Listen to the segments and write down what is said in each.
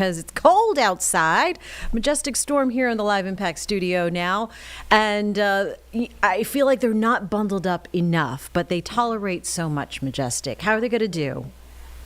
Because it's cold outside. Majestic Storm here in the Live Impact studio now. And I feel like they're not bundled up enough, but they tolerate so much, Majestic. How are they going to do?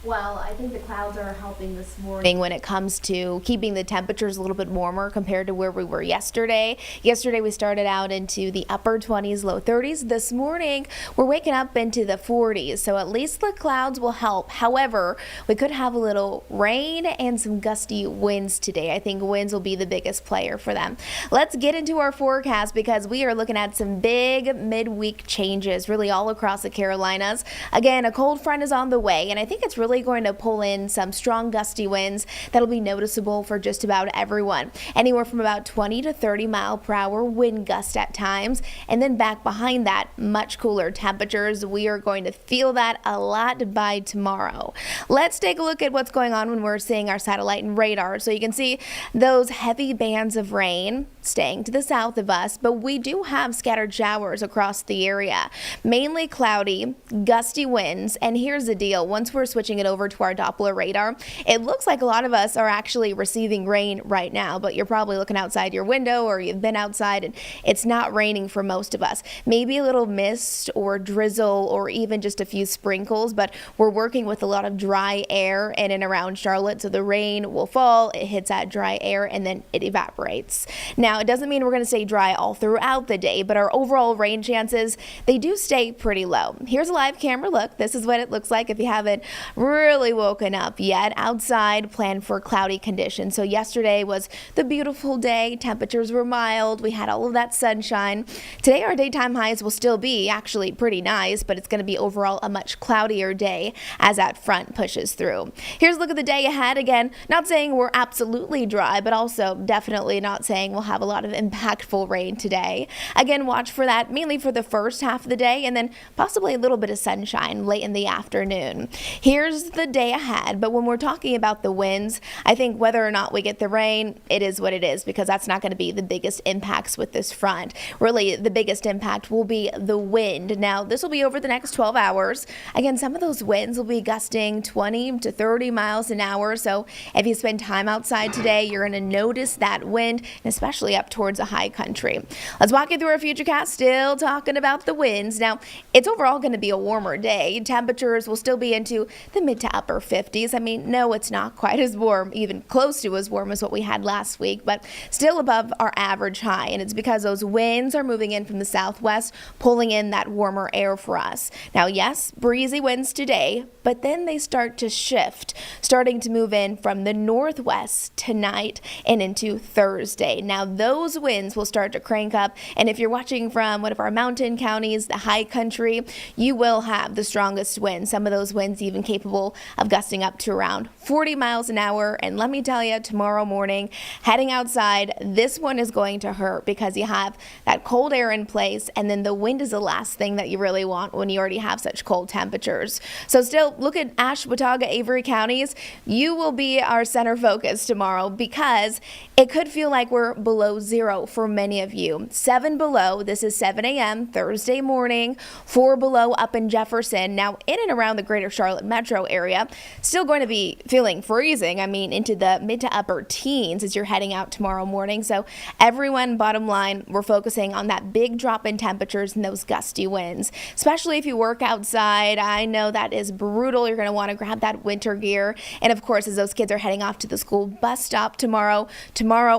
Well, I think the clouds are helping this morning when it comes to keeping the temperatures a little bit warmer compared to where we were yesterday. Yesterday we started out into the upper 20s, low 30s. This morning we're waking up into the 40s, so at least the clouds will help. However, we could have a little rain and some gusty winds today. I think winds will be the biggest player for them. Let's get into our forecast because we are looking at some big midweek changes really all across the Carolinas. Again, a cold front is on the way, and I think it's really going to pull in some strong gusty winds that'll be noticeable for just about everyone. Anywhere from about 20 to 30 mile per hour wind gust at times, and then back behind that, much cooler temperatures. We are going to feel that a lot by tomorrow. Let's take a look at what's going on when we're seeing our satellite and radar. So you can see those heavy bands of rain staying to the south of us, but we do have scattered showers across the area. Mainly cloudy, gusty winds, and here's the deal. Once we're switching it over to our Doppler radar, it looks like a lot of us are actually receiving rain right now, but you're probably looking outside your window or you've been outside and it's not raining for most of us. Maybe a little mist or drizzle or even just a few sprinkles, but we're working with a lot of dry air in and around Charlotte, so the rain will fall, it hits that dry air, and then it evaporates. Now, it doesn't mean we're going to stay dry all throughout the day, but our overall rain chances, they do stay pretty low. Here's a live camera look. This is what it looks like if you haven't really woken up yet. Outside, plan for cloudy conditions. So yesterday was the beautiful day. Temperatures were mild. We had all of that sunshine. Today, our daytime highs will still be actually pretty nice, but it's going to be overall a much cloudier day as that front pushes through. Here's a look at the day ahead. Again, not saying we're absolutely dry, but also definitely not saying we'll have a lot of impactful rain today. Again, watch for that mainly for the first half of the day and then possibly a little bit of sunshine late in the afternoon. Here's the day ahead, but when we're talking about the winds, I think whether or not we get the rain, it is what it is because that's not going to be the biggest impacts with this front. Really, the biggest impact will be the wind. Now, this will be over the next 12 hours. Again, some of those winds will be gusting 20 to 30 miles an hour, so if you spend time outside today, you're going to notice that wind, and especially up towards the high country. Let's walk you through our futurecast, still talking about the winds. Now, it's overall going to be a warmer day. Temperatures will still be into the mid to upper 50s. I mean, no, it's not quite as warm, even close to as warm as what we had last week, but still above our average high. And it's because those winds are moving in from the southwest, pulling in that warmer air for us. Now, yes, breezy winds today, but then they start to shift, starting to move in from the northwest tonight and into Thursday. Now, those winds will start to crank up, and if you're watching from one of our mountain counties, the high country, you will have the strongest winds. Some of those winds even capable of gusting up to around 40 miles an hour. And let me tell you, tomorrow morning, heading outside, this one is going to hurt because you have that cold air in place, and then the wind is the last thing that you really want when you already have such cold temperatures. So still, look at Ashe, Watauga, Avery counties. You will be our center focus tomorrow because it could feel like we're below zero for many of you. 7 below, this is 7 a.m. Thursday morning, 4 below up in Jefferson. Now, in and around the greater Charlotte metro area, still going to be feeling freezing. I mean, into the mid to upper teens as you're heading out tomorrow morning. So everyone, bottom line, we're focusing on that big drop in temperatures and those gusty winds, especially if you work outside. I know that is brutal. You're going to want to grab that winter gear. And of course, as those kids are heading off to the school bus stop tomorrow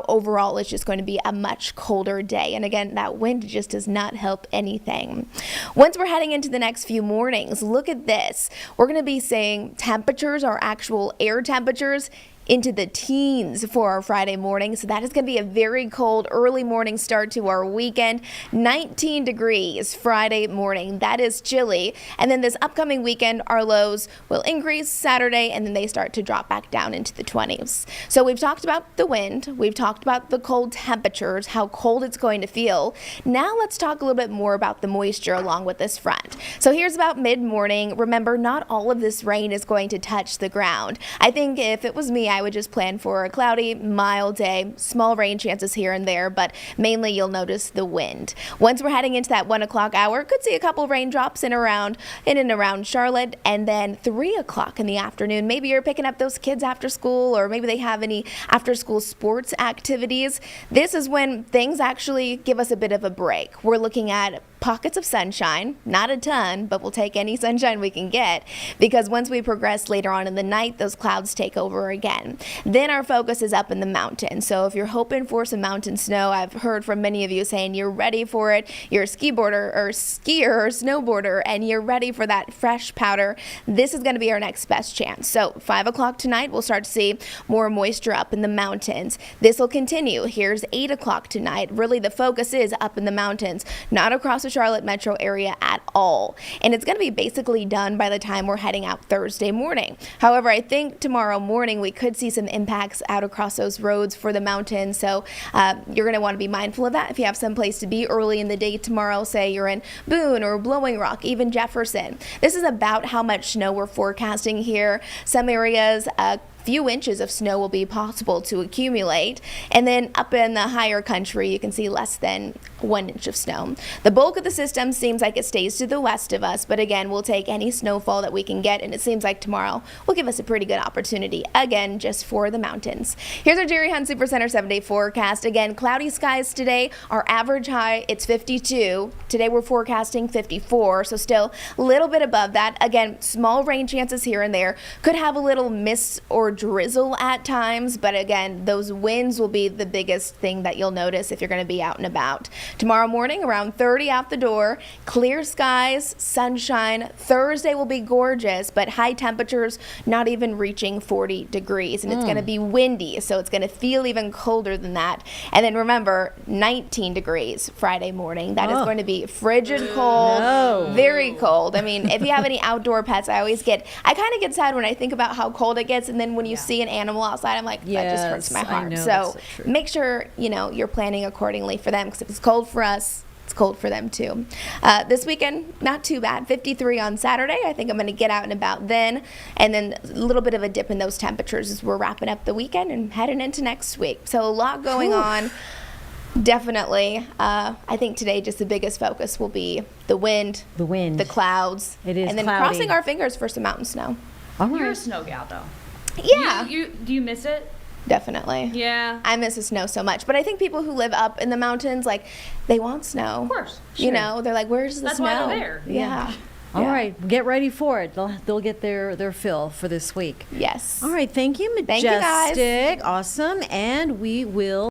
overall is just going to be a much colder day. And again, that wind just does not help anything. Once we're heading into the next few mornings, look at this. We're going to be seeing temperatures, our actual air temperatures, into the teens for our Friday morning. So that is going to be a very cold early morning start to our weekend. 19 degrees Friday morning. That is chilly. And then this upcoming weekend, our lows will increase Saturday, and then they start to drop back down into the 20s. So we've talked about the wind. We've talked about the cold temperatures, how cold it's going to feel. Now let's talk a little bit more about the moisture along with this front. So here's about mid-morning. Remember, not all of this rain is going to touch the ground. I think if it was me, I would just plan for a cloudy, mild day, small rain chances here and there, but mainly you'll notice the wind. Once we're heading into that 1 o'clock hour, could see a couple raindrops in and around Charlotte, and then 3 o'clock in the afternoon, maybe you're picking up those kids after school, or maybe they have any after school sports activities. This is when things actually give us a bit of a break. We're looking at pockets of sunshine, not a ton, but we'll take any sunshine we can get, because once we progress later on in the night, those clouds take over again. Then our focus is up in the mountains. So if you're hoping for some mountain snow, I've heard from many of you saying you're ready for it. You're a skier or snowboarder, and you're ready for that fresh powder. This is going to be our next best chance. So 5 o'clock tonight, we'll start to see more moisture up in the mountains. This will continue. Here's 8 o'clock tonight. Really, the focus is up in the mountains, not across the Charlotte metro area at all. And it's going to be basically done by the time we're heading out Thursday morning. However, I think tomorrow morning we could see some impacts out across those roads for the mountains. So you're going to want to be mindful of that. If you have some place to be early in the day tomorrow, say you're in Boone or Blowing Rock, even Jefferson. This is about how much snow we're forecasting here. Some areas, few inches of snow will be possible to accumulate, and then up in the higher country you can see less than 1 inch of snow. The bulk of the system seems like it stays to the west of us, but again, we'll take any snowfall that we can get, and it seems like tomorrow will give us a pretty good opportunity, again, just for the mountains. Here's our Jerry Hunt Supercenter 7-day forecast. Again, cloudy skies today. Our average high, it's 52. Today we're forecasting 54, so still a little bit above that. Again, small rain chances here and there. Could have a little mist or drizzle at times, but again, those winds will be the biggest thing that you'll notice if you're going to be out and about. Tomorrow morning, around 30 out the door, clear skies, sunshine. Thursday will be gorgeous, but high temperatures not even reaching 40 degrees, and it's going to be windy, so it's going to feel even colder than that. And then remember, 19 degrees Friday morning. That is going to be frigid cold, very cold. I mean, if you have any outdoor pets, I kind of get sad when I think about how cold it gets, and then when you see an animal outside, I'm like, that just hurts my heart. So make sure you're planning accordingly for them, because if it's cold for us, it's cold for them too. This weekend, not too bad. 53 on Saturday. I think I'm going to get out and about then, and then a little bit of a dip in those temperatures as we're wrapping up the weekend and heading into next week. So a lot going on. Definitely. I think today just the biggest focus will be the wind, the clouds, it is, and then cloudy. Crossing our fingers for some mountain snow. All right. You're a snow gal, though. Yeah. Do you miss it? Definitely. Yeah. I miss the snow so much. But I think people who live up in the mountains, like, they want snow. Of course. You know, they're like, where's the That's snow? why they're there. Yeah. All right, get ready for it. They'll get their fill for this week. Yes. All right, thank you, Thank you, guys. Majestic. Awesome, and we will